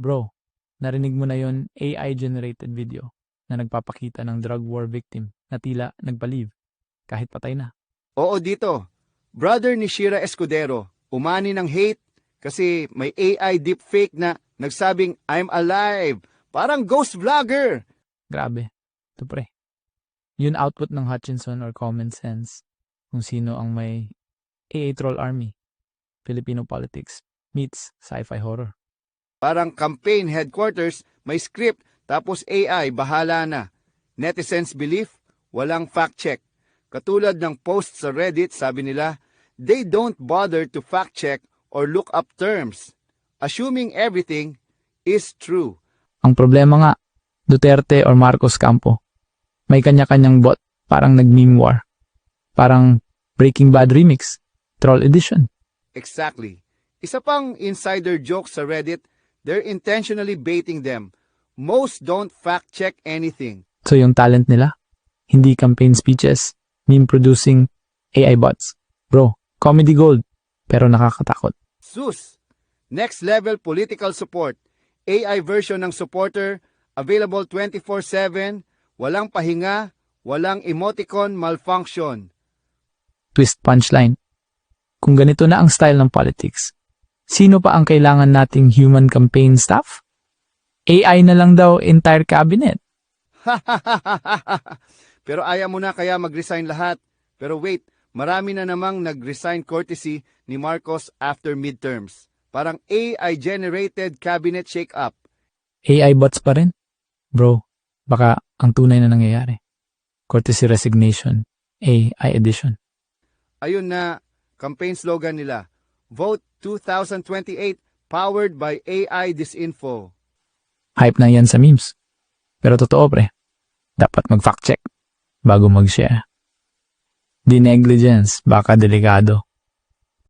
Bro, narinig mo na yon, AI-generated video na nagpapakita ng drug war victim na tila nagpa-leave kahit patay na. Oo dito, brother ni Shira Escudero, umani ng hate kasi may AI deepfake na nagsabing I'm alive, parang ghost vlogger. Grabe. Ito pre. Yun output ng Hutchinson or Common Sense kung sino ang may AA troll army. Filipino politics meets sci-fi horror. Parang campaign headquarters, may script, tapos AI, bahala na. Netizens belief, walang fact check. Katulad ng post sa Reddit, sabi nila, they don't bother to fact check or look up terms, assuming everything is true. Ang problema nga, Duterte or Marcos Campo, may kanya-kanyang bot, parang nag-meme war. Parang Breaking Bad Remix, Troll Edition. Exactly. Isa pang insider joke sa Reddit, they're intentionally baiting them. Most don't fact check anything. So yung talent nila, hindi campaign speeches, meme producing, AI bots. Bro, comedy gold, pero nakakatakot. Sus! Next level political support. AI version ng supporter, available 24/7, walang pahinga, walang emoticon malfunction. Twist punchline. Kung ganito na ang style ng politics, sino pa ang kailangan nating human campaign staff? AI na lang daw entire cabinet. Pero ayaw mo na kaya mag-resign lahat. Pero wait, marami na namang nag-resign courtesy ni Marcos after midterms. Parang AI-generated cabinet shake-up. AI bots pa rin? Bro, baka ang tunay na nangyayari. Courtesy resignation, AI edition. Ayun na, campaign slogan nila. Vote 2028 powered by AI disinfo. Hype na yan sa memes. Pero totoo pre, dapat mag-fact check bago mag-share. Di negligence, baka delikado.